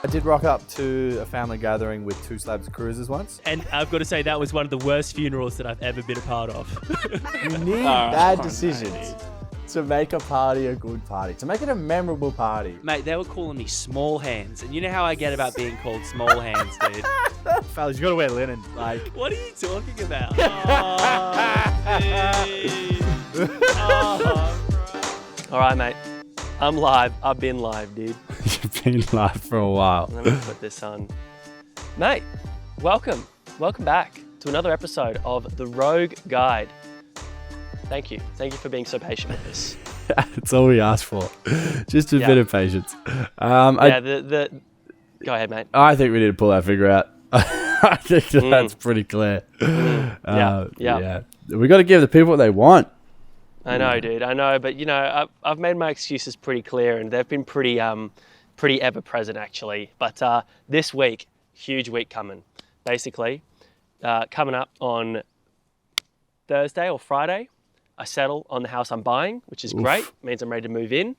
I did rock up to a family gathering with 2 slabs of cruisers once. And I've got to say, that was one of the worst funerals that I've ever been a part of. You need bad decisions to make a party a good party, to make it a memorable party. Mate, they were calling me small hands. And you know how I get about being called small hands, dude? Fellas, you gotta wear linen. Like, What are you talking about? All right, mate. I'm live. I've been live, dude. you've been live for a while. Let me put this on. Mate, welcome. Welcome back to another episode of The Rogue Guide. Thank you. Thank you for being so patient with this. It's all we ask for. Just a bit of patience. Go ahead, mate. I think we need to pull that figure out. I think that's pretty clear. Yeah. We got to give the people what they want. I know, dude. I know, but you know, I've made my excuses pretty clear, and they've been pretty ever present actually. But this week, huge week coming. Basically, coming up on Thursday or Friday, I settle on the house I'm buying, which is great. Means I'm ready to move in.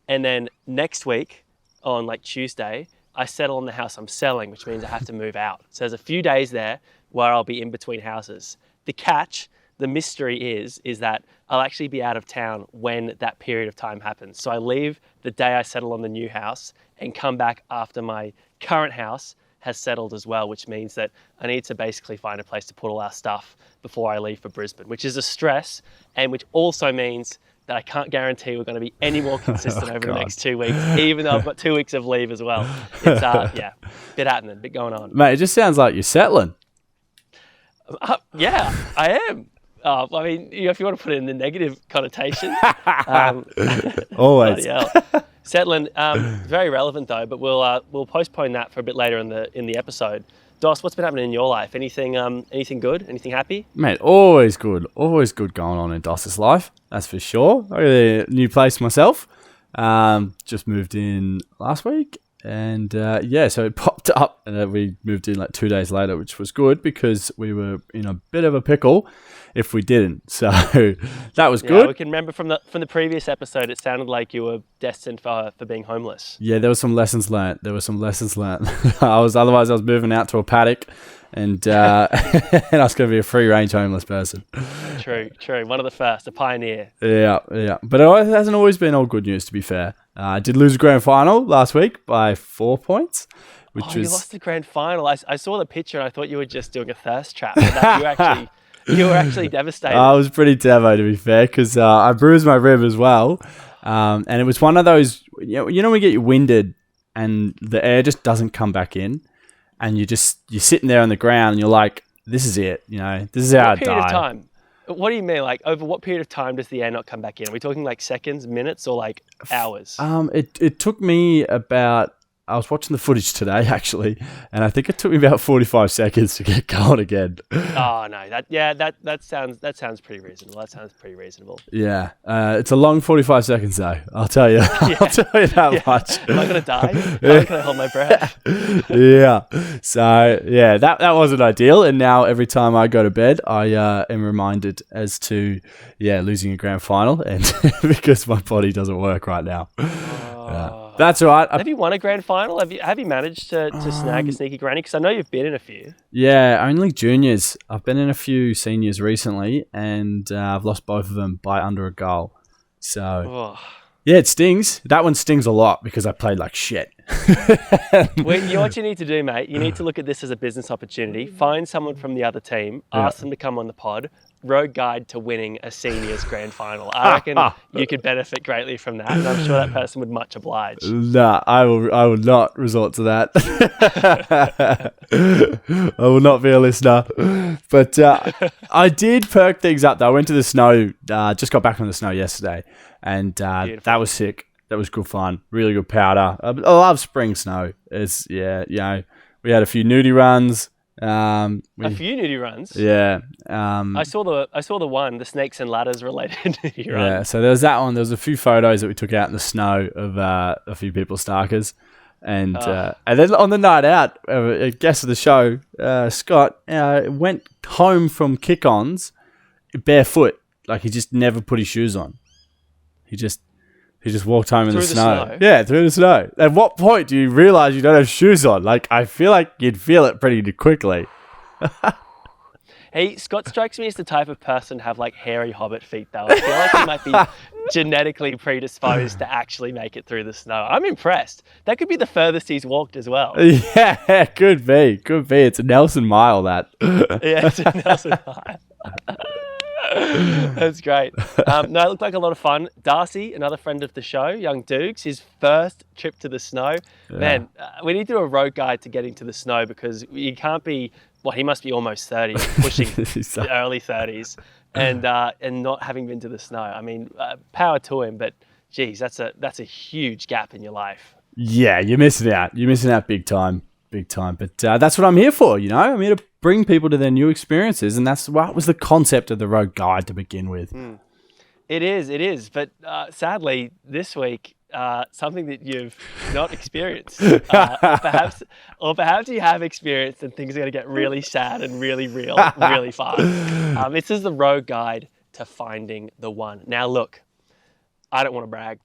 And then next week, on like Tuesday, I settle on the house I'm selling, which means I have to move out. So there's a few days there where I'll be in between houses. The catch, the mystery is that I'll actually be out of town when that period of time happens. So I leave the day I settle on the new house and come back after my current house has settled as well, which means that I need to basically find a place to put all our stuff before I leave for Brisbane, which is a stress, and which also means that I can't guarantee we're going to be any more consistent over the next 2 weeks, even though I've got 2 weeks of leave as well. It's, bit happening, bit going on. Mate, it just sounds like you're settling. Yeah, I am. I mean, if you want to put it in the negative connotation. Always. Settling, very relevant though, but we'll postpone that for a bit later in the episode. Dos, what's been happening in your life? Anything good? Anything happy? Mate, always good going on in Dos's life. That's for sure. I got a new place myself. Just moved in last week. And so it popped up, and we moved in like 2 days later, which was good because we were in a bit of a pickle if we didn't. So that was good. We can remember from the previous episode, it sounded like you were destined for being homeless. Yeah, there were some lessons learnt. Otherwise I was moving out to a paddock, and I was going to be a free range homeless person. True. One of the first, a pioneer. Yeah. But it hasn't always been all good news, to be fair. I did lose a grand final last week by 4 points. You lost the grand final. I saw the picture and I thought you were just doing a thirst trap. But you were actually devastated. I was pretty devo, to be fair, because I bruised my rib as well. And it was one of those, you know when you get winded and the air just doesn't come back in, and you're sitting there on the ground and you're like, this is it, this is how I die. What period of time? What do you mean? Like, over what period of time does the air not come back in? Are we talking like seconds, minutes, or like hours? It took me about, I was watching the footage today actually, and I think it took me about 45 seconds to get going again. Oh no, that sounds pretty reasonable. Yeah, it's a long 45 seconds though. I'll tell you. I'll tell you that much. Am I gonna die? How can I hold my breath? Yeah. So yeah, that wasn't ideal. And now every time I go to bed, I am reminded as to losing a grand final, and because my body doesn't work right now. That's all right. Have you won a grand final? Have you managed to snag a sneaky granny? Because I know you've been in a few. Yeah, only juniors. I've been in a few seniors recently, and I've lost both of them by under a goal. So, yeah, it stings. That one stings a lot because I played like shit. What you need to do, mate, you need to look at this as a business opportunity. Find someone from the other team, ask them to come on the pod. Road guide to winning a seniors grand final. I reckon you could benefit greatly from that, and I'm sure that person would much oblige. Nah, I will not resort to that. I will not be a listener. But I did perk things up though. I went to the snow, just got back on the snow yesterday, and that was sick. That was good fun. Really good powder. I love spring snow. It's we had a few nudie runs. A few nudie runs. Yeah. I saw the one, the snakes and ladders related nudie run. Yeah. So there was that one. There was a few photos that we took out in the snow of a few people's starkers, and then on the night out, a guest of the show, Scott, went home from kick-ons barefoot. Like he just never put his shoes on. He just He just walked home in the Through the snow. snow? Yeah, through the snow. At what point do you realize you don't have shoes on? Like, I feel like you'd feel it pretty quickly. Scott strikes me as the type of person to have like hairy hobbit feet though. I feel like he might be genetically predisposed to actually make it through the snow. I'm impressed. That could be the furthest he's walked as well. Yeah, could be. Could be. It's a Nelson mile, that. Yeah, it's a Nelson Mile. That's great. No, it looked like a lot of fun. Darcy, another friend of the show, young Dukes, his first trip to the snow. Yeah. Man, we need to do a road guide to getting to the snow because you can't be, well, he must be almost 30, pushing the early 30s, and not having been to the snow. I mean, power to him, but geez, that's a huge gap in your life. Yeah, you're missing out. You're missing out big time. Big time. But that's what I'm here for, you know? I'm here to bring people to their new experiences, and that's what was the concept of the road guide to begin with. It is. But sadly, this week, something that you've not experienced, or perhaps you have experienced, and things are going to get really sad and really real really fast. This is the road guide to finding the one. Now, look, I don't want to brag,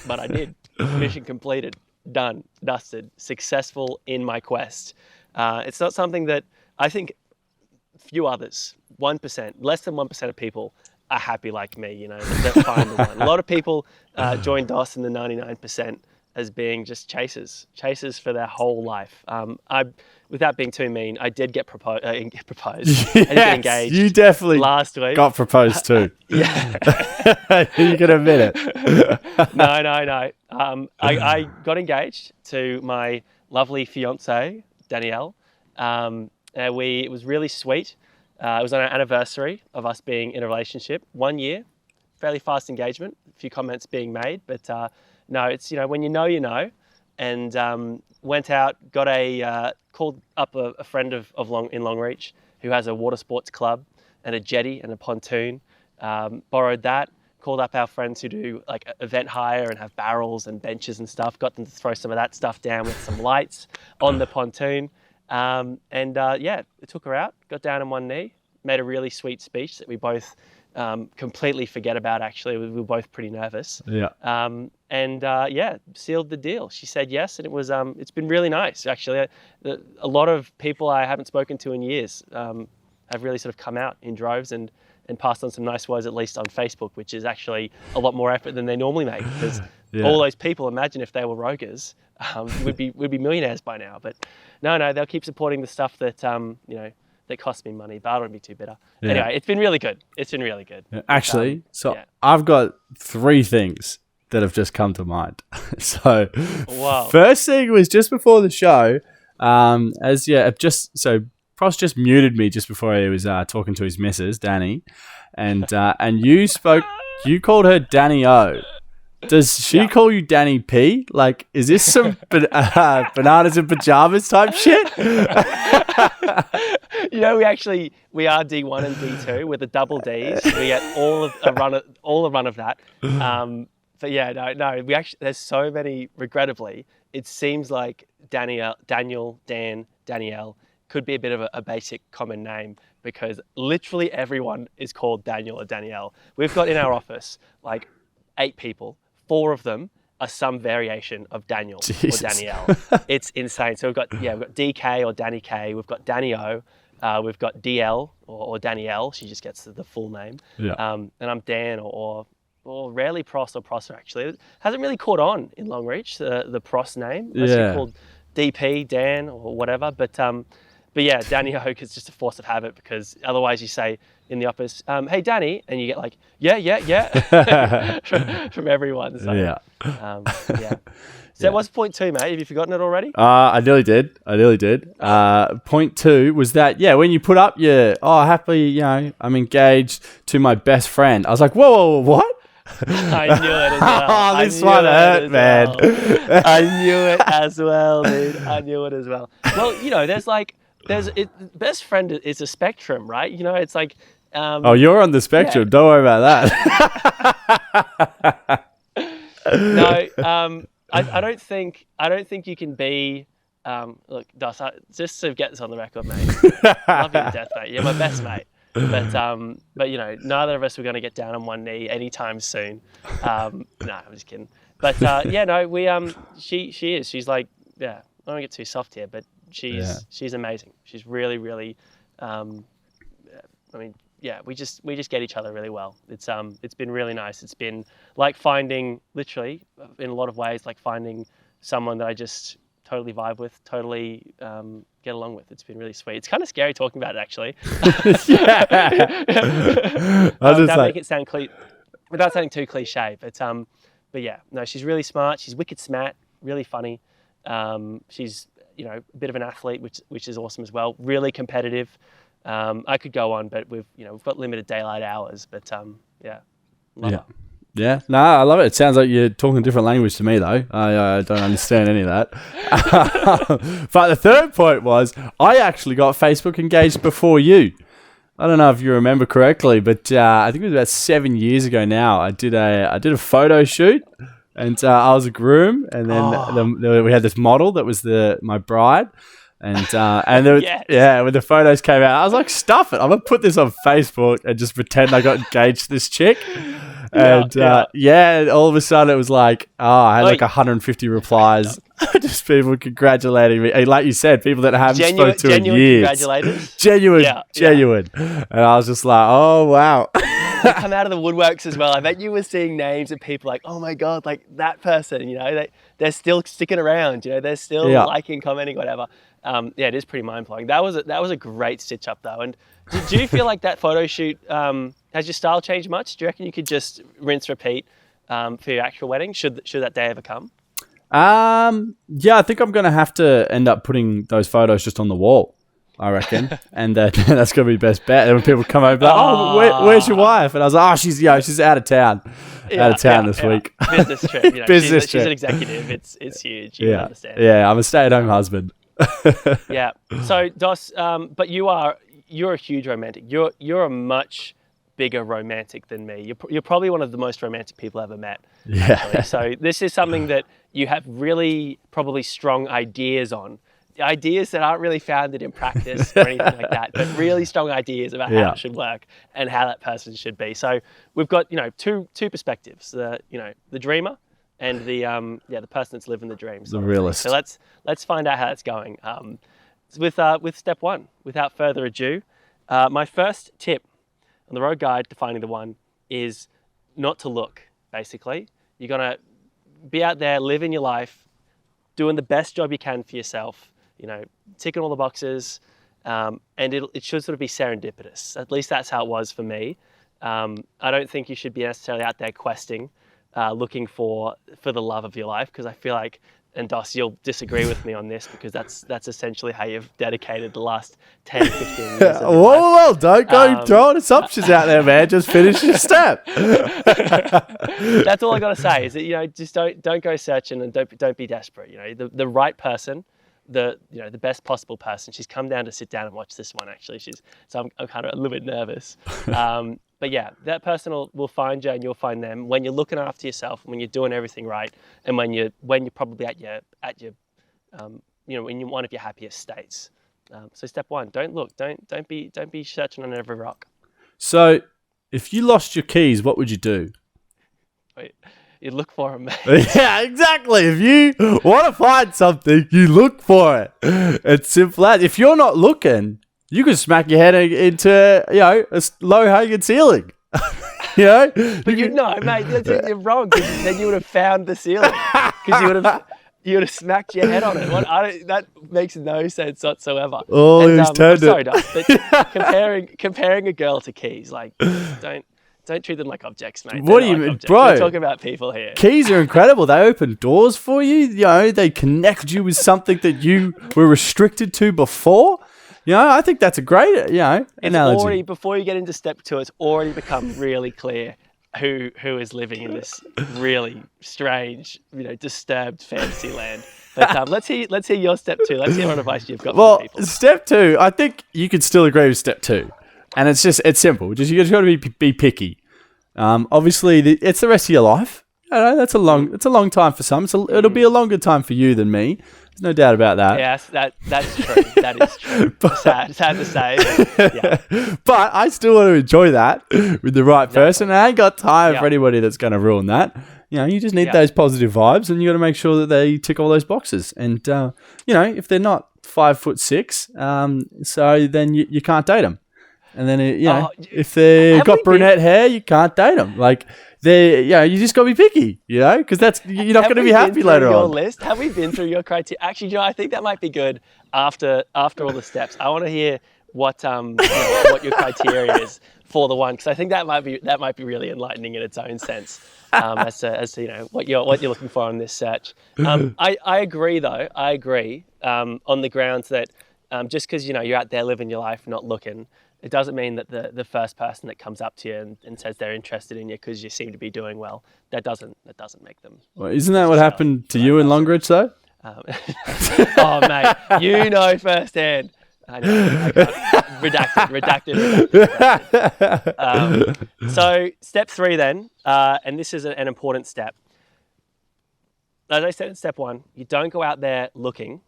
but I did. Mission completed. Done, dusted, successful in my quest. It's not something that I think few others, 1%, less than 1% of people are happy like me, you know, that find the one. A lot of people join DOS in the 99% as being just chasers for their whole life. Without being too mean, I did get proposed. Yes, I did get engaged. You definitely last week got proposed to. Yeah. You can admit it. No. I got engaged to my lovely fiancée, Danielle. It was really sweet. It was on our anniversary of us being in a relationship. 1 year, fairly fast engagement. A few comments being made, but no, it's, you know, when you know, and went out, called up a friend in Longreach who has a water sports club and a jetty and a pontoon. Borrowed that. Called up our friends who do like event hire and have barrels and benches and stuff. Got them to throw some of that stuff down with some lights on the pontoon. It took her out, got down on one knee, made a really sweet speech that we both completely forget about, actually. We were both pretty nervous. Yeah. Sealed the deal. She said yes, and it was it's been really nice, actually. A lot of people I haven't spoken to in years have really sort of come out in droves and passed on some nice words, at least on Facebook, which is actually a lot more effort than they normally make, because all those people, imagine if they were rogers, we'd be millionaires by now. But no, they'll keep supporting the stuff that that costs me money, but I don't want to be too bitter. Yeah. Anyway, it's been really good. Yeah. Actually, I've got 3 things that have just come to mind. So, First thing was just before the show, Pross just muted me just before he was talking to his missus, Danny, and you called her Danny O. Does she call you Danny P? Like, is this some bananas and pajamas type shit? You know, we are D1 and D2 with the double Ds. We get all the run of that. But yeah, no, there's so many, regrettably. It seems like Daniel, Dan, Danielle could be a bit of a basic common name, because literally everyone is called Daniel or Danielle. We've got in our office like 8 people. 4 of them are some variation of Daniel or Danielle. It's insane. So we've got DK or Danny K. We've got Danny O. We've got DL or Danielle. She just gets the full name. Yeah. And I'm Dan or rarely Pross or Prosser, actually. It hasn't really caught on in Longreach, the Pross name. Unless you're called DP, Dan or whatever. But yeah, Danny Oak is just a force of habit, because otherwise you say in the office, hey, Danny, and you get like, yeah, from everyone. So, So what's point 2, mate? Have you forgotten it already? I nearly did. Point 2 was that, when you put up your, happily, I'm engaged to my best friend. I was like, whoa, what? I knew it as well. This one hurt, man. I knew it as well, dude. I knew it as well. Well, you know, best friend is a spectrum, right? You know, it's like... you're on the spectrum. Yeah. Don't worry about that. No, I don't think you can be... look, Dos, just to get this on the record, mate. I love you to death, mate. You're my best mate. But you know, neither of us were going to get down on one knee anytime soon. No, I'm just kidding. But yeah, no, she is. She's like, yeah, I don't get too soft here, but she's amazing. She's really, really, I mean, yeah, we just get each other really well. It's been really nice. It's been like finding, literally, in a lot of ways, like finding someone that I just totally vibe with, totally get along with. It's been really sweet. It's kind of scary talking about it, actually. Make it sound without sounding too cliche, but yeah, no, she's really smart. She's wicked smart, really funny. She's, you know, a bit of an athlete, which is awesome as well. Really competitive. I could go on, but we've got limited daylight hours. But yeah, love her. Yeah, no, I love it. It sounds like you're talking a different language to me, though. I don't understand any of that. But the third point was I actually got Facebook engaged before you. I don't know if you remember correctly, but I think it was about 7 years ago now. I did a photo shoot, and I was a groom, and then we had this model that was my bride. And when the photos came out, I was like, stuff it. I'm going to put this on Facebook and just pretend I got engaged to this chick. And all of a sudden it was like, I had like 150 replies. Just people congratulating me. And like you said, people that I haven't spoken to in years. Congratulations. Genuine. And I was just like, oh, wow. They come out of the woodworks as well. I bet you were seeing names of people like, oh my God, like that person, you know, they're still sticking around, you know, they're still liking, commenting, whatever. It is pretty mind blowing. That was a great stitch up though. And do you feel like that photo shoot, has your style changed much? Do you reckon you could just rinse, repeat for your actual wedding? Should that day ever come? Yeah, I think I'm going to have to end up putting those photos just on the wall, I reckon. And that's going to be the best bet. And when people come over, like, where's your wife? And I was like, she's out of town. This week. Business trip. You know, Business trip. She's an executive. It's huge. You understand. Yeah, I'm a stay-at-home husband. Yeah. So Dos, but you're a huge romantic. You're a much bigger romantic than me. You're probably one of the most romantic people I've ever met. Yeah. Actually. So this is something that you have really probably strong ideas on. Ideas that aren't really founded in practice or anything like that, but really strong ideas about how it should work and how that person should be. So we've got, you know, two perspectives. The dreamer and the person that's living the dream. The realist. So let's find out how that's going. With step one, without further ado, my first tip on the road guide to finding the one is not to look. Basically, you're gonna be out there living your life, doing the best job you can for yourself. You know, ticking all the boxes, and it should sort of be serendipitous. At least that's how it was for me. I don't think you should be necessarily out there questing, looking for the love of your life, because I feel like, and Dos, you'll disagree with me on this, because that's essentially how you've dedicated the last 10, 15 years. Well, don't go throwing assumptions out there, man. Just finish your step. That's all I got to say is that, you know, just don't go searching and don't be desperate. You know, the right person, the best possible person. She's come down to sit down and watch this one, actually. So I'm kind of a little bit nervous. But yeah, that person will find you and you'll find them when you're looking after yourself, when you're doing everything right, and when you're probably at your in one of your happiest states. So step one, don't look, don't be searching on every rock. So if you lost your keys, what would you do? Wait, you look for them, mate. Yeah, exactly. If you want to find something, you look for it. It's simple as. If you're not looking, you could smack your head into, a low-hanging ceiling. But mate, you're wrong, because then you would have found the ceiling. Because you would have smacked your head on it. That makes no sense whatsoever. Sorry, Doug, but comparing a girl to keys, like, don't treat them like objects, mate. What do you mean, bro? We're talking about people here. Keys are incredible. They open doors for you. You know, they connect you with something that you were restricted to before. You know, I think that's a great, analogy. Already, before you get into step two, it's already become really clear who is living in this really strange, disturbed fantasy land. But let's hear your step two. Let's hear what advice you've got for people. Step two, I think you could still agree with step two. And it's simple. You just got to be picky. Obviously, it's the rest of your life. I don't know, it's a long time for some. It'll be a longer time for you than me. There's no doubt about that. Yes, that's true. That is true. Sad to say. But, yeah. But I still want to enjoy that with the right person. I ain't got time for anybody that's going to ruin that. You just need those positive vibes, and you got to make sure that they tick all those boxes. And if they're not 5'6", so then you can't date them. And then if they've got brunette hair, you can't date them. Like you just got to be picky, because you're not going to be happy later on. Your list? Have we been through your criteria? Actually, I think that might be good after all the steps. I want to hear what your criteria is for the one, because I think that might be really enlightening in its own sense, as to what you're looking for on this search. I agree though. I agree on the grounds that just because you're out there living your life, not looking, it doesn't mean that the first person that comes up to you and says they're interested in you because you seem to be doing well, that doesn't make them. Well, isn't that what happened to you in Longreach though? Oh mate, you know firsthand. I know. Redacted. So step 3 then, and this is an important step. As I said in step 1, you don't go out there looking.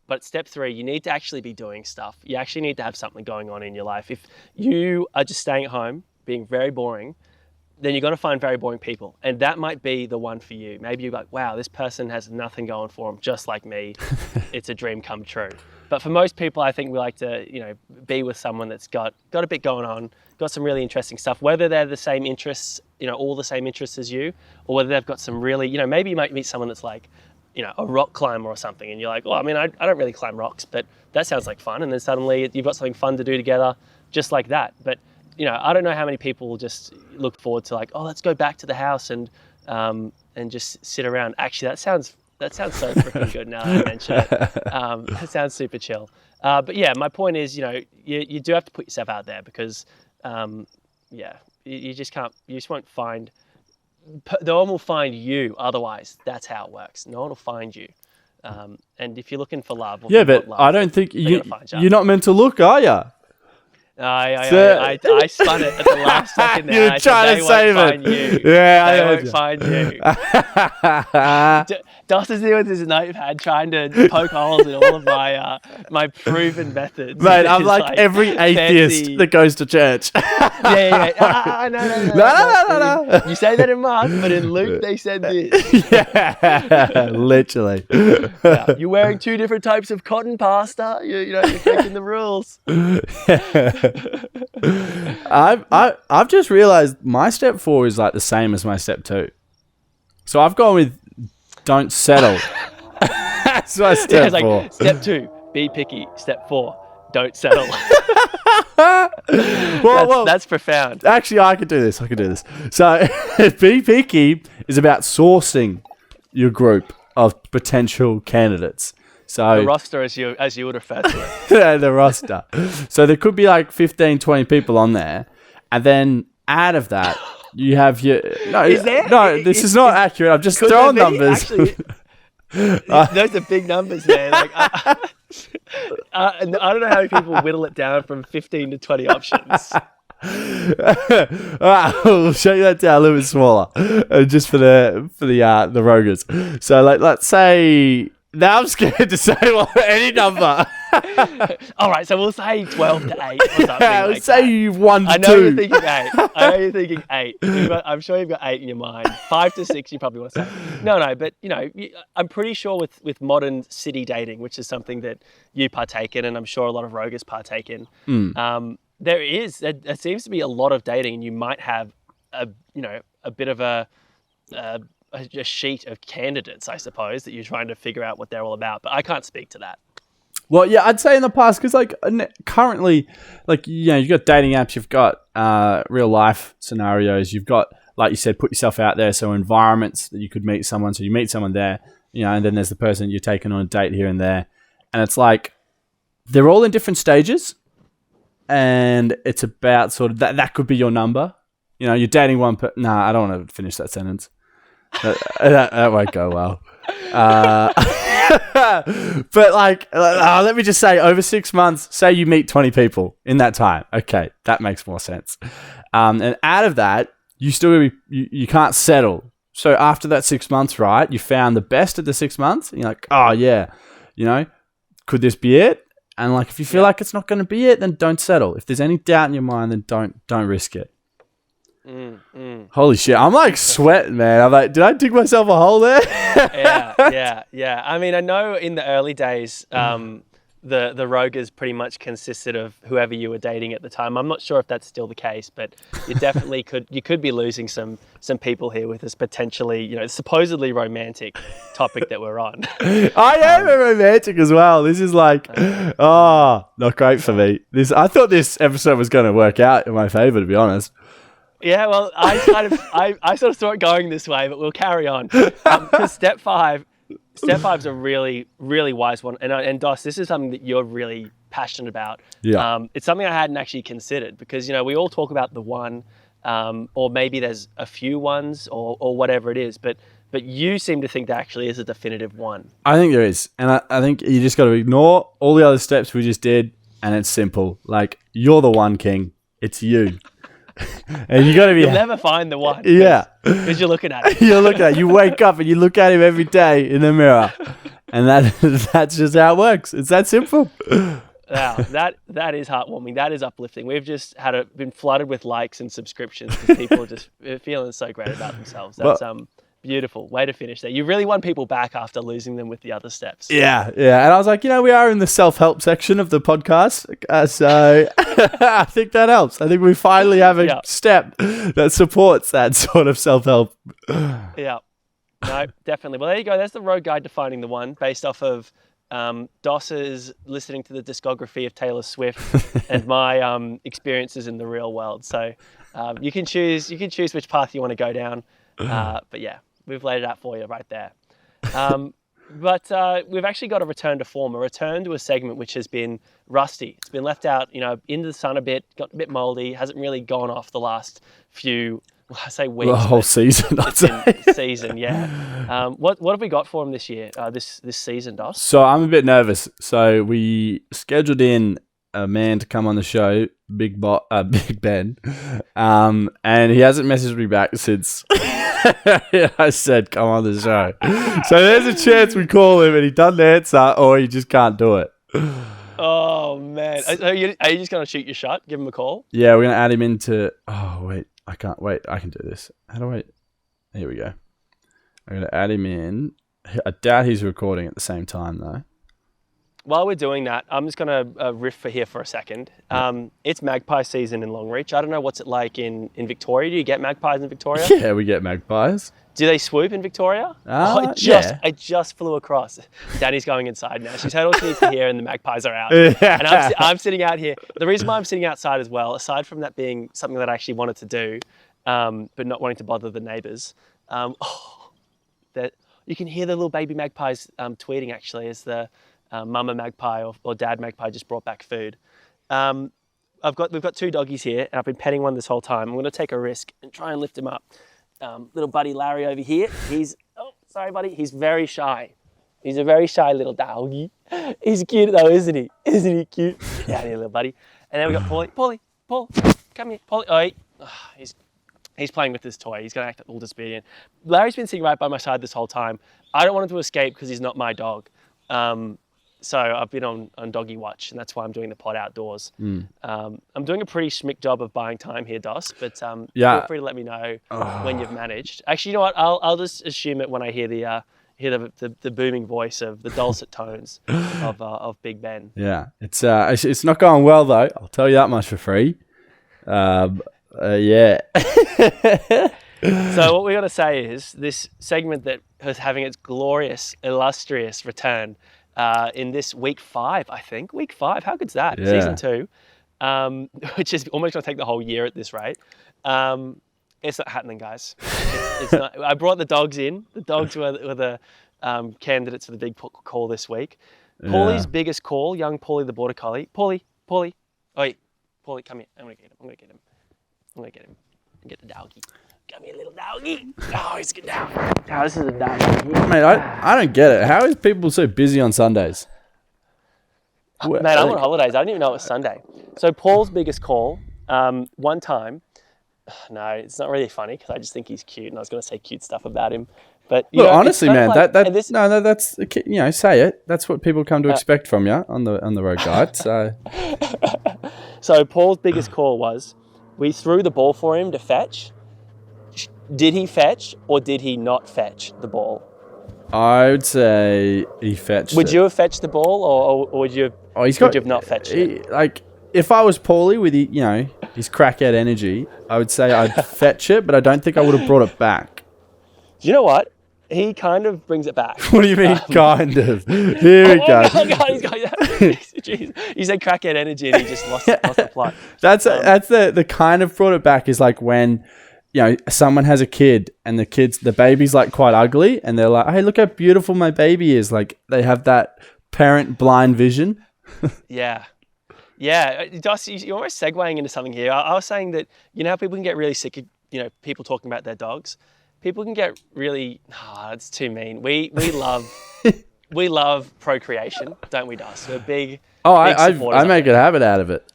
But step 3, you need to actually be doing stuff. You actually need to have something going on in your life. If you are just staying at home, being very boring, then you're going to find very boring people. And that might be the one for you. Maybe you're like, wow, this person has nothing going for them, just like me. It's a dream come true. But for most people, I think we like to, be with someone that's got a bit going on, got some really interesting stuff, whether they're the same interests, all the same interests as you, or whether they've got some really, maybe you might meet someone that's like, a rock climber or something, and you're like, I don't really climb rocks, but that sounds like fun. And then suddenly you've got something fun to do together, just like that. But I don't know how many people just look forward to like, let's go back to the house and just sit around. Actually, that sounds so freaking good now that I mention it. That sounds super chill. But yeah, my point is, you do have to put yourself out there because, you just won't find. No one will find you otherwise. That's how it works. No one will find you. And if you're looking for love... but love, I don't think you're not meant to look, are you? I spun it at the last second there. You're trying to save it. They won't find you. Doss is here with his notepad trying to poke holes in all of my proven methods. Mate, I'm like every atheist that goes to church. No. You say that in Mark, but in Luke they said this. Yeah, literally. Yeah, you're wearing 2 different types of cotton pasta. You're breaking the rules. I've just realized my step 4 is like the same as my step 2. So I've gone with don't settle. That's my step 4. Step 2, be picky. Step 4, don't settle. That's profound. Actually, I could do this. So be picky is about sourcing your group of potential candidates. So the roster, as you would refer to it. Yeah, the roster. So there could be like 15, 20 people on there. And then out of that, you have your... This is not accurate. I'm just throwing numbers. Actually, those are big numbers, man. Like, I don't know how many people whittle it down from 15 to 20 options. Alright, we'll shake that down a little bit smaller. Just for the Rogers. So let's say... Now I'm scared to say any number. All right, so we'll say 12 to 8 or something. Like say you've won 2. I know you're thinking 8. I'm sure you've got 8 in your mind. 5 to 6 you probably want to say. No, but I'm pretty sure with modern city dating, which is something that you partake in, and I'm sure a lot of Rogers partake in, there seems to be a lot of dating, and you might have a bit of a sheet of candidates, I suppose, that you're trying to figure out what they're all about. But I can't speak to that. Well, yeah, I'd say in the past, because currently, you've got dating apps, you've got real life scenarios, you've got, like you said, put yourself out there, so environments that you could meet someone, so you meet someone there, and then there's the person you're taking on a date here and there, and it's like they're all in different stages, and it's about sort of that could be your number. You're dating one, nah, I don't want to finish that sentence. That won't go well. But let me just say, over 6 months, say you meet 20 people in that time. Okay, that makes more sense. And out of that, you still you can't settle. So after that 6 months, right, you found the best of the 6 months. And you're like, oh yeah, could this be it? And like, if you feel like it's not going to be it, then don't settle. If there's any doubt in your mind, then don't risk it. Holy shit, I'm like sweating, man. I'm like, did I dig myself a hole there? Yeah. I mean, I know in the early days, the Rogers pretty much consisted of whoever you were dating at the time. I'm not sure if that's still the case, but you definitely could be losing some people here with this potentially, supposedly romantic topic that we're on. I am a romantic as well. This is like, not great for me. I thought this episode was going to work out in my favor, to be honest. Yeah, well, I sort of saw it going this way, but we'll carry on. Because Step 5 is a really, really wise one. And Dos, this is something that you're really passionate about. Yeah. It's something I hadn't actually considered because, we all talk about the one, or maybe there's a few ones or whatever it is. But you seem to think there actually is a definitive one. I think there is. And I think you just got to ignore all the other steps we just did. And it's simple. Like, you're the one, King. It's you. And you got to be. You'll never find the one. Yeah, because you're looking at it. You're looking at it. You wake up and you look at him every day in the mirror, and that's just how it works. It's that simple. Wow, that is heartwarming. That is uplifting. We've just been flooded with likes and subscriptions because people are just feeling so great about themselves. That's beautiful. Way to finish there. You really won people back after losing them with the other steps. Yeah. And I was like, we are in the self-help section of the podcast. So I think that helps. I think we finally have a step that supports that sort of self-help. Yeah. No, definitely. Well, there you go. There's the road guide to finding the one based off of Doss's listening to the discography of Taylor Swift and my experiences in the real world. So you can choose which path you want to go down. But yeah. We've laid it out for you right there. But we've actually got a return to form, a return to a segment which has been rusty. It's been left out, into the sun a bit, got a bit moldy, hasn't really gone off the last few, I say weeks. The whole season, I'd say. Season, yeah. What have we got for him this year, this season, Dos? So I'm a bit nervous. So we scheduled in a man to come on the show, Big Ben, and he hasn't messaged me back since I said come on the show. So there's a chance we call him and he doesn't answer, or he just can't do it. Oh man, are you just gonna shoot your shot? Give him a call? Yeah, we're gonna add him into. Oh wait, I can't wait. I can do this. How do I? Here we go. I'm gonna add him in. I doubt he's recording at the same time though. While we're doing that, I'm just going to riff for a second. It's magpie season in Longreach. I don't know what's it like in Victoria. Do you get magpies in Victoria? Yeah, we get magpies. Do they swoop in Victoria? I just flew across. Danny's going inside now. She's heard all she needs to hear and the magpies are out. And I'm sitting out here. The reason why I'm sitting outside as well, aside from that being something that I actually wanted to do, but not wanting to bother the neighbours, that you can hear the little baby magpies tweeting actually as the mama magpie or dad magpie just brought back food. We've got two doggies here, and I've been petting one this whole time. I'm going to take a risk and try and lift him up. Little buddy Larry over here. Sorry buddy. He's very shy. He's a very shy little doggy. He's cute though, isn't he? Isn't he cute? Get down here, little buddy. And then we got Paulie. Paul, come here. Paulie. He's playing with this toy. He's going to act all disobedient. Larry's been sitting right by my side this whole time. I don't want him to escape because he's not my dog. So I've been on doggy watch, and that's why I'm doing the pod outdoors. I'm doing a pretty schmick job of buying time here, Dos, but feel free to let me know when you've managed. Actually, you know what? I'll just assume it when I hear the booming voice of the dulcet tones of Big Ben. Yeah, it's not going well though. I'll tell you that much for free. Yeah. So what we got to say is this segment that is having its glorious, illustrious return in this week 5, I think. Week 5, how good's that? Yeah. Season 2, which is almost going to take the whole year at this rate. It's not happening, guys. It's not. I brought the dogs in. The dogs were the candidates for the big call this week. Paulie's biggest call, young Paulie the Border Collie. Paulie. Oi, Paulie, come here. I'm going to get him. Get the doggy. Come here, little doggy. Oh, he's good now. Oh, this is a doggy. Mate, I don't get it. How is people so busy on Sundays? Mate, I'm on holidays. I didn't even know it was Sunday. So Paul's biggest call, one time, No, it's not really funny because I just think he's cute, and I was going to say cute stuff about him. But Look, honestly, man, like, that's say it. That's what people come to expect from you on the road guide. So, so Paul's biggest call was we threw the ball for him to fetch. Did he fetch or did he not fetch the ball? I would say he fetched. Would you have fetched the ball, or would you? Would you have not fetched it? Like, if I was Paulie with his crackhead energy, I would say I'd fetch it, but I don't think I would have brought it back. Do you know what? He kind of brings it back. What do you mean, kind of? Here we go. Oh God, jeez. You said crackhead energy, and he just lost the plot. That's the kind of brought it back is like when, someone has a kid and the baby's like quite ugly, and they're like, hey, look how beautiful my baby is. Like, they have that parent blind vision. Yeah. Doss, you're almost segueing into something here. I was saying that, how people can get really sick of, people talking about their dogs. People can get really, it's too mean. We love procreation, don't we, Doss? We're big. Oh, I make a habit out of it.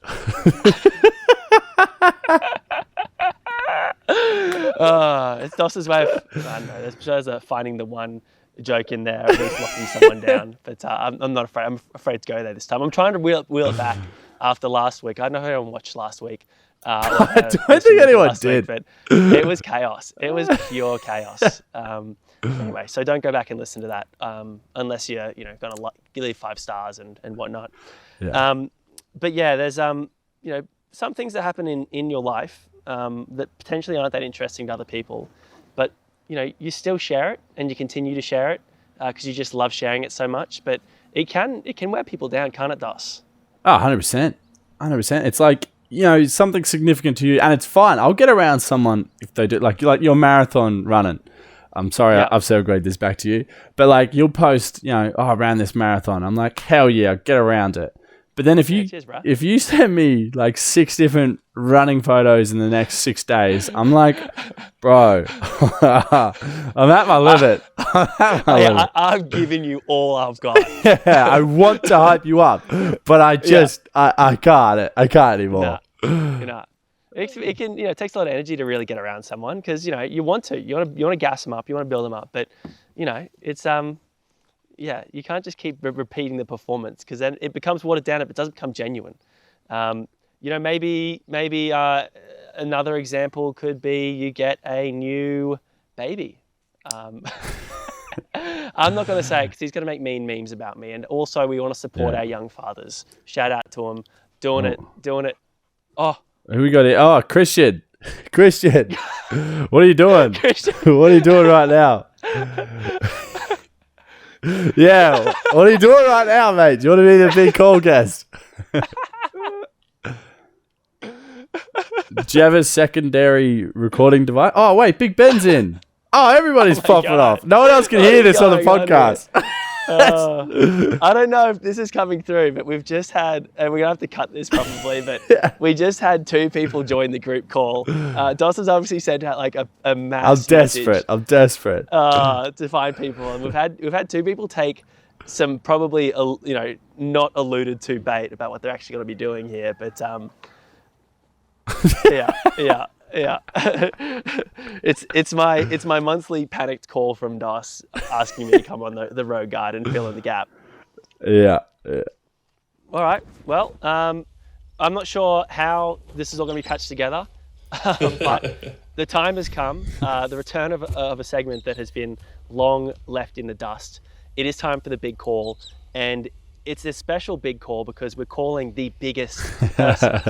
It's Doss's way of, I don't know, there's finding the one joke in there, at least locking someone down. But I'm not afraid. I'm afraid to go there this time. I'm trying to wheel it back after last week. I don't know who anyone watched last week. I don't think anyone did. But it was chaos. It was pure chaos. Anyway, so don't go back and listen to that unless you're going to leave 5 stars and whatnot. Yeah. But yeah, there's some things that happen in your life that potentially aren't that interesting to other people, but you still share it and you continue to share it because you just love sharing it so much. But it can wear people down, can't it, Doss? Oh, 100%. 100%. It's like, something significant to you, and it's fine. I'll get around someone if they do, like your marathon running. I'm sorry, I've segued this back to you, but like you'll post, I ran this marathon. I'm like, hell yeah, I'll get around it. But then if you send me like 6 different running photos in the next 6 days, I'm like, bro, I'm at my limit. I've given you all I've got. Yeah, I want to hype you up, but I just, I can't anymore. It can, it takes a lot of energy to really get around someone because, you want to gas them up, you want to build them up, but, it's, you can't just keep repeating the performance because then it becomes watered down. It doesn't become genuine. Maybe another example could be you get a new baby. I'm not going to say it because he's going to make mean memes about me. And also, we want to support our young fathers. Shout out to him, doing it. Oh, who we got here? Oh, Christian. What are you doing? Christian. What are you doing right now? Yeah, what are you doing right now, mate? Do you want to be the big call guest? Do you have a secondary recording device? Oh, wait, Big Ben's in. Oh, everybody's popping off. No one else can hear this on the podcast. I don't know if this is coming through, but we've just had, and we're going to have to cut this probably, but we just had 2 people join the group call. Dos has obviously sent out like a mass I'm desperate. To find people. And we've had 2 people take some probably, not alluded to bait about what they're actually going to be doing here. But yeah. It's my monthly panicked call from Dos asking me to come on the road guide and fill in the gap. Yeah. All right. Well, I'm not sure how this is all going to be patched together, but the time has come. The return of a segment that has been long left in the dust. It is time for the big call, and it's a special big call because we're calling the biggest person.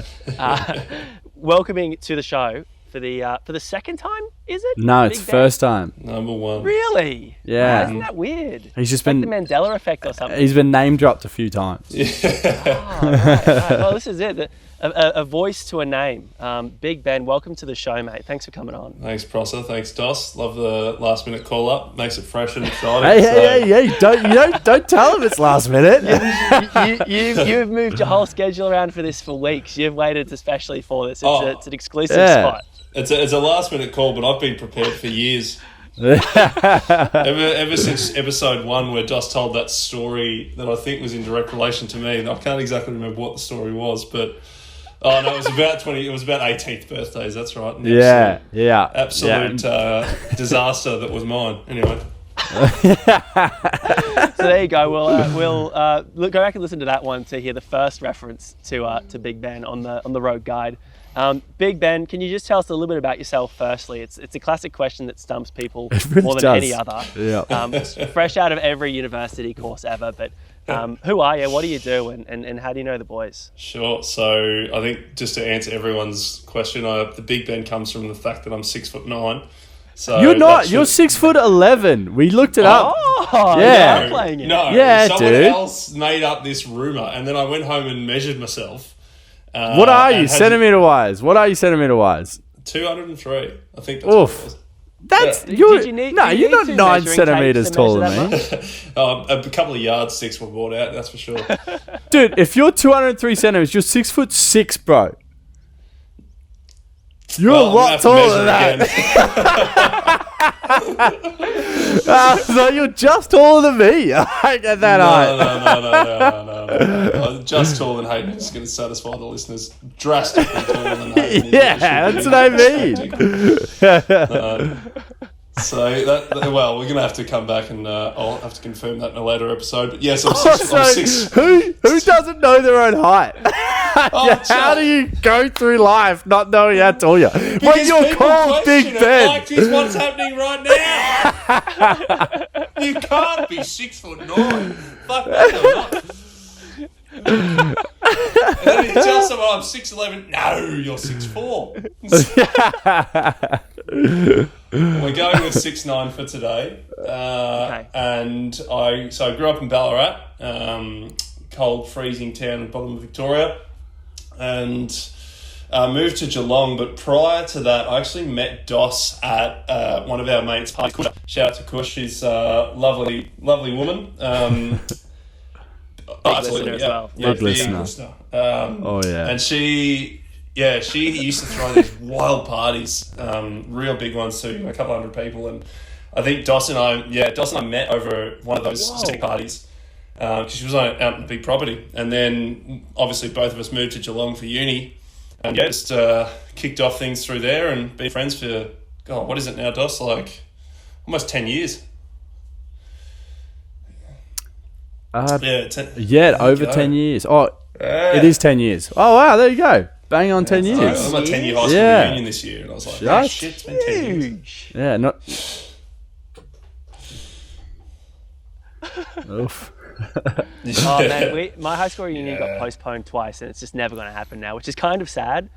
Welcoming to the show for the second time, is it? No, it's first time. Number 1. Really? Yeah. Isn't that weird? He's just like been the Mandela effect or something. He's been name dropped a few times. Right. Well, this is it. A voice to a name. Big Ben, welcome to the show, mate. Thanks for coming on. Thanks, Prosser. Thanks, Dos. Love the last minute call up. Makes it fresh and exciting. Hey! Don't tell him it's last minute. You've moved your whole schedule around for this for weeks. You've waited especially for this. It's an exclusive spot. It's a last minute call, but I've been prepared for years. ever since episode 1 where Dos told that story that I think was in direct relation to me. I can't exactly remember what the story was, but Oh no, it was about 20. It was about 18th birthdays. That's right. Absolute disaster that was mine. Anyway. So there you go. We'll go back and listen to that one to hear the first reference to Big Ben on the road guide. Big Ben, can you just tell us a little bit about yourself firstly? It's a classic question that stumps people more than any other. Yeah. Fresh out of every university course ever, but who are you? What do you do? And how do you know the boys? Sure. So I think just to answer everyone's question, the Big Ben comes from the fact that I'm 6'9". So you're not. You're 6'11". We looked it up. Oh, yeah. You're playing it. No. Yeah, someone dude. else made up this rumor, and then I went home and measured myself. What are you centimeter wise? 203. I think that's what it was. That's You're not 9 centimeters taller than me. A couple of yardsticks were bought out, that's for sure. Dude, if you're 203 centimeters, you're 6'6", bro. You're a lot taller than that. So you're just taller than me. I get that No. Just taller than Hayden is going to satisfy the listeners. Drastically taller than Hayden. Yeah, that's what I mean. So we're going to have to come back and I'll have to confirm that in a later episode. But yes, I'm six. Who doesn't know their own height? How do you go through life not knowing how tall you are? When you're called Big Ben. Like this, what's happening right now? You can't be 6'9". Fuck that. And then you tell someone I'm 6'11". No, you're 6'4". We're going with 6'9" for today. Okay. And I grew up in Ballarat, cold, freezing town at the bottom of Victoria, and moved to Geelong. But prior to that, I actually met Dos at one of our mates' parties. Shout out to Kush. She's a lovely woman. Listener as well. Big listener. And she used to throw these wild parties, real big ones too, a couple hundred people. And I think Dos and I met over one of those stick parties because she was out in the big property. And then obviously both of us moved to Geelong for uni, and just kicked off things through there and been friends for what is it now, Dos? Like almost 10 years. Over 10 years. Oh, it is 10 years. Oh, wow, there you go. Bang on 10 years. I'm at 10-year high school reunion this year, and I was like, oh, shit, it's been 10 years. Yeah, not... Oof. Oh, man, my high school reunion got postponed twice, and it's just never going to happen now, which is kind of sad.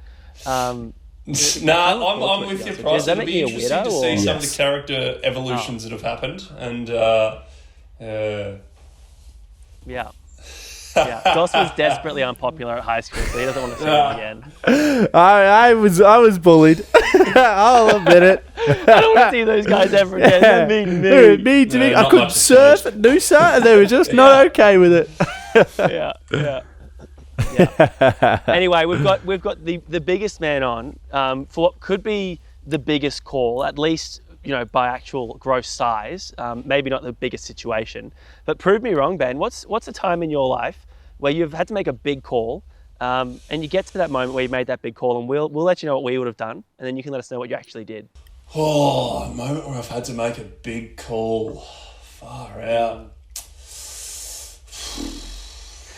I'm with you, Price. It'll be interesting to see some of the character evolutions that have happened, and Yeah. Dos was desperately unpopular at high school, so he doesn't want to see him again. I was bullied. I'll admit it. I don't want to see those guys ever again. Yeah. They're mean to me. Yeah, I couldn't surf at Noosa, and they were just not okay with it. Yeah. Anyway, we've got the biggest man on for what could be the biggest call, at least by actual gross size. Maybe not the biggest situation, but prove me wrong, Ben. What's a time in your life where you've had to make a big call, and you get to that moment where you made that big call, and we'll let you know what we would have done, and then you can let us know what you actually did. Oh, a moment where I've had to make a big call. Far out.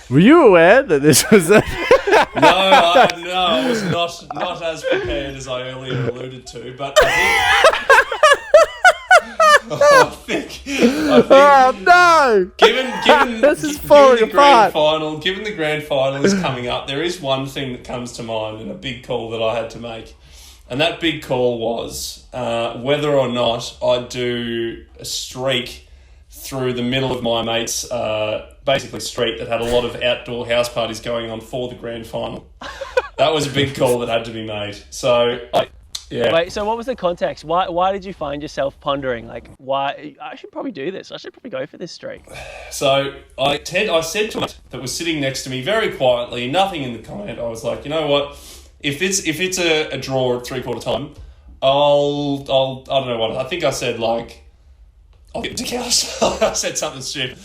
Were you aware that this was No, I was not as prepared as I earlier alluded to, but I think oh no! Given This is falling apart. Given the grand final is coming up, there is one thing that comes to mind and a big call that I had to make. And that big call was whether or not I'd do a streak through the middle of my mate's basically street that had a lot of outdoor house parties going on for the grand final. That was a big call that had to be made. So, Wait, so what was the context? Why did you find yourself pondering, like, why I should probably do this? I should probably go for this streak. So I said to a mate that was sitting next to me very quietly, nothing in the comment. I was like, you know what? If it's a draw at 3/4 time, I'll I don't know what I think I said, like, I'll get dick out. I said something stupid,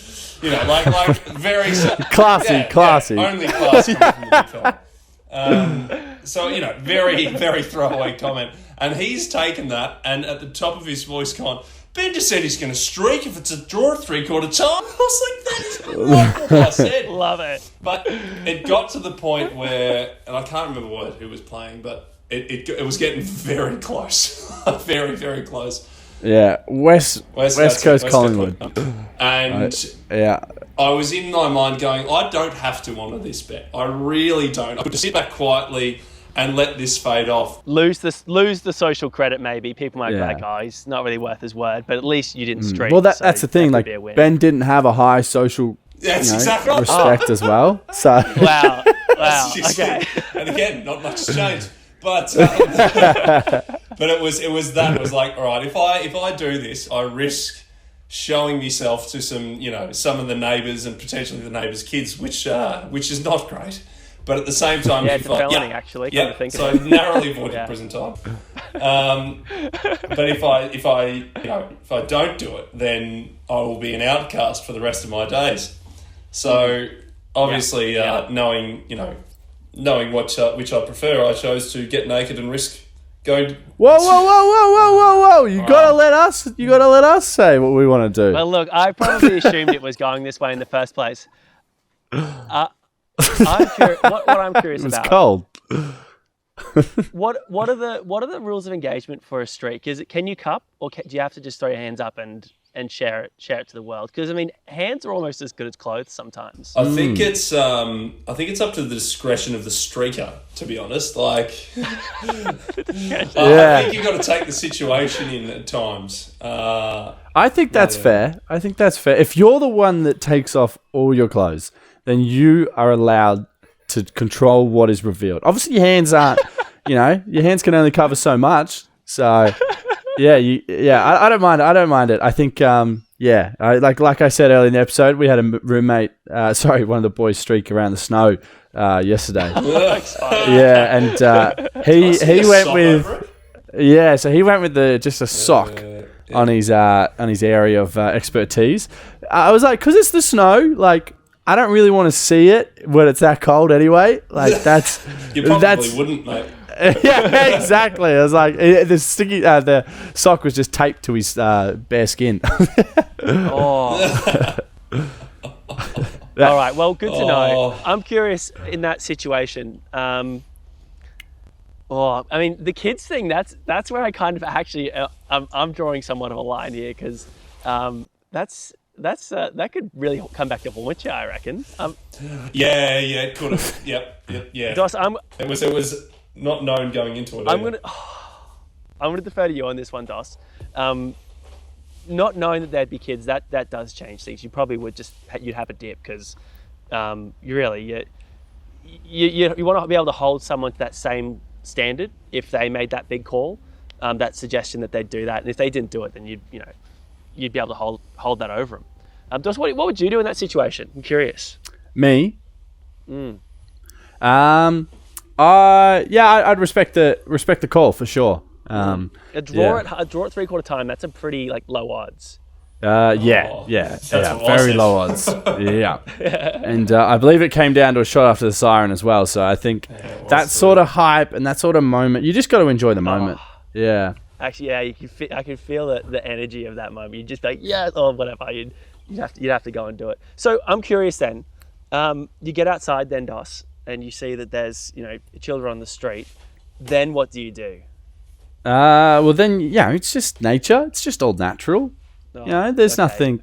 like very classy. only class coming from the big fella. So, very, very throwaway comment. And he's taken that and at the top of his voice gone, Ben just said he's going to streak if it's a draw at 3/4 time. I was like, that is not what I said. Love it. But it got to the point where, and I can't remember who was playing, but it was getting very close. Very, very close. Yeah, West Coast Collingwood. And I was in my mind going, I don't have to honour this bet. I really don't. I could just sit back quietly and let this fade off. Lose the social credit maybe. People might be like, oh, he's not really worth his word, but at least you didn't streak. Well, that's the thing. Like, Ben didn't have a high social exactly right. respect as well. So Wow. Okay. And again, not much has changed. But but it was that. It was like, all right, if I do this, I risk showing myself to some of the neighbours and potentially the neighbours' kids, which is not great. But at the same time, it's a felony actually. Yeah, so narrowly avoided prison time. But if I don't do it, then I will be an outcast for the rest of my days. So obviously, knowing which I prefer, I chose to get naked and risk going. Whoa! You gotta let us say what we want to do. Well, look, I probably assumed it was going this way in the first place. What I'm curious about. It's cold. What are the rules of engagement for a streak? Can you cup, or do you have to just throw your hands up and share it to the world? Because I mean, hands are almost as good as clothes sometimes. I think it's up to the discretion of the streaker, to be honest. Like, I think you've got to take the situation in at times. I think that's fair. If you're the one that takes off all your clothes, then you are allowed to control what is revealed. Obviously, your hands aren't. Your hands can only cover so much. So, I don't mind. I don't mind it. I think, like I said earlier in the episode, we had a roommate. One of the boys streak around the snow yesterday. He went with. So he went with just a sock on his area of expertise. I was like, because it's the snow, like. I don't really want to see it when it's that cold anyway. Like that's you probably wouldn't, mate. Yeah, exactly. I was like, the sock was just taped to his bare skin. All right. Well, good to know. I'm curious in that situation. I mean, the kids thing. That's where I kind of actually I'm drawing somewhat of a line here because that could really come back to haunt you, I reckon. It could have. Yep. Dos, it was not known going into it. I'm gonna defer to you on this one, Dos. Not knowing that there'd be kids, that does change things. You probably would you'd have a dip because you want to be able to hold someone to that same standard if they made that big call, that suggestion that they'd do that, and if they didn't do it, then you'd be able to hold that over them. Dos, what would you do in that situation? I'm curious. Me? I'd respect the call for sure. A draw at 3/4 time. That's a pretty low odds. Very low odds. Yeah, and I believe it came down to a shot after the siren as well. So I think that sort of hype and that sort of moment, you just got to enjoy the moment. Yeah. Actually, yeah, I can feel the energy of that moment. You'd just be like, yeah, or whatever. You'd have to go and do it. So I'm curious then. You get outside then, Dos, and you see that there's children on the street. Then what do you do? Well then, it's just nature. It's just all natural. There's nothing.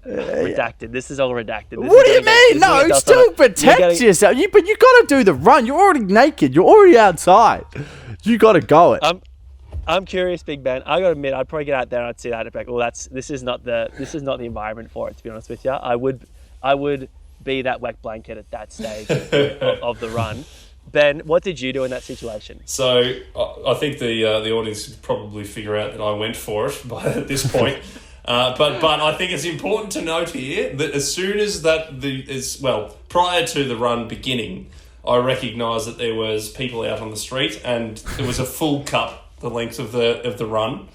Redacted. This is all redacted. What do you mean? No, still protect yourself. But you got to do the run. You're already naked. You're already outside. You got to go it. I'm curious, Big Ben. I got to admit, I'd probably get out there and I'd see that and be like, well, this is not the environment for it. To be honest with you, I would be that wet blanket at that stage of the run. Ben, what did you do in that situation? So I think the audience could probably figure out that I went for it at this point. But I think it's important to note here that as soon as prior to the run beginning, I recognised that there was people out on the street and there was a full cup the length of the run.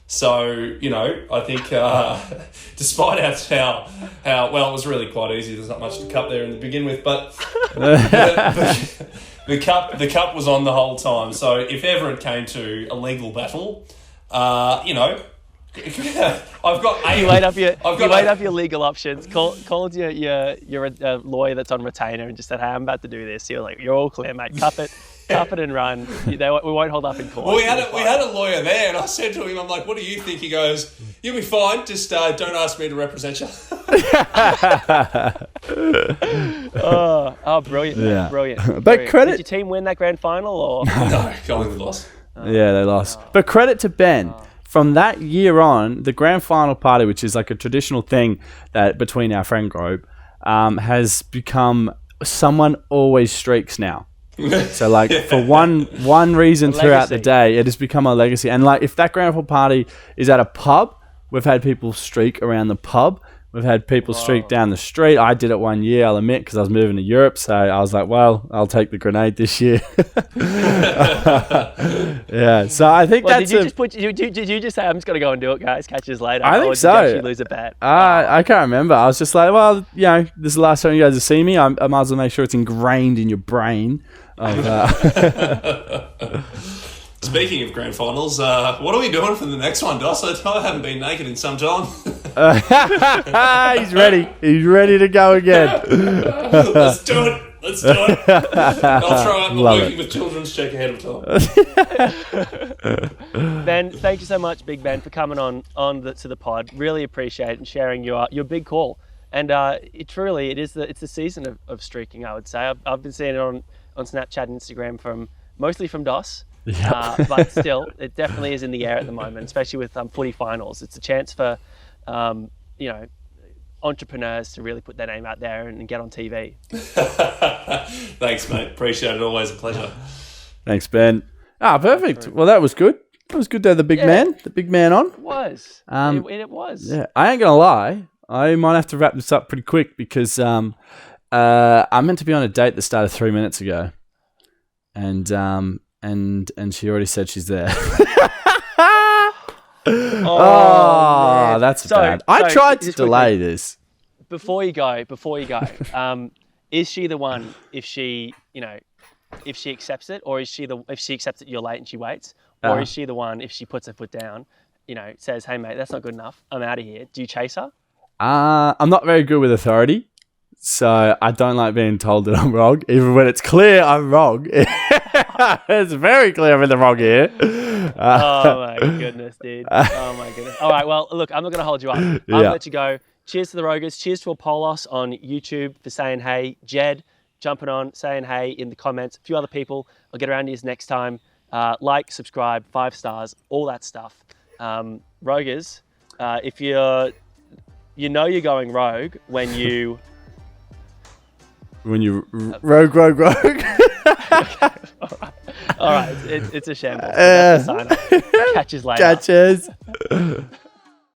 So, I think despite how it was really quite easy, there's not much to cup there to begin with, but The cup was on the whole time. So if ever it came to a legal battle, I've got You weighed up your legal options. Called your lawyer that's on retainer and just said, "Hey, I'm about to do this." You're like, "You're all clear, mate. Cup it and run. We won't hold up in court." Well, we had a lawyer there, and I said to him, "I'm like, what do you think?" He goes, "You'll be fine. Just don't ask me to represent you." Brilliant! Yeah. Brilliant. But credit. Did your team win that grand final or? No, Collingwood lost. Yeah, they lost. But credit to Ben. From that year on, the grand final party, which is like a traditional thing that between our friend group, has become someone always streaks now. So like for one reason throughout the day, it has become a legacy. And like if that grand final party is at a pub, we've had people streak around the pub. We've had people streak down the street. I did it one year, I'll admit, because I was moving to Europe. So I was like, well, I'll take the grenade this year. Yeah. So I think that's. Did you just say, "I'm just going to go and do it, guys, catch us later"? I think or so. Did you actually lose a bet? I can't remember. I was just like, well, this is the last time you guys will see me. I might as well make sure it's ingrained in your brain. Speaking of grand finals, what are we doing for the next one, Doss? I haven't been naked in some time. He's ready. He's ready to go again. Let's do it. I'll throw out my working with children's check ahead of time. Ben, thank you so much, Big Ben, for coming on to the pod. Really appreciate it and sharing your big call. And it's the season of streaking, I would say. I've been seeing it on Snapchat and Instagram mostly from Doss. Yep. But still, it definitely is in the air at the moment, especially with footy finals. It's a chance for, entrepreneurs to really put their name out there and get on TV. Thanks, mate. Appreciate it. Always a pleasure. Thanks, Ben. Perfect. Well, that was good. It was good to have the big man on. It was. It was. Yeah, I ain't gonna lie. I might have to wrap this up pretty quick because I'm meant to be on a date that started 3 minutes ago, and she already said she's there. Man. That's bad. I tried to delay this. Before you go, is she the one if she accepts it, or if she accepts it you're late and she waits, or is she the one if she puts her foot down, says, "Hey mate, that's not good enough. I'm out of here." Do you chase her? I'm not very good with authority. So I don't like being told that I'm wrong, even when it's clear I'm wrong. It's very clear I'm in the wrong here. Oh my goodness, dude. Oh my goodness. All right, well, look, I'm not going to hold you up. I'm going to let you go. Cheers to the Rogers. Cheers to Apollos on YouTube for saying hey. Jed jumping on, saying hey in the comments. A few other people. I'll get around to you next time. Like, subscribe, 5 stars, all that stuff. Rogers, if you're going rogue when you... When you rogue. All right. It's a shambles. That's the sign up. Catch us later. Catches.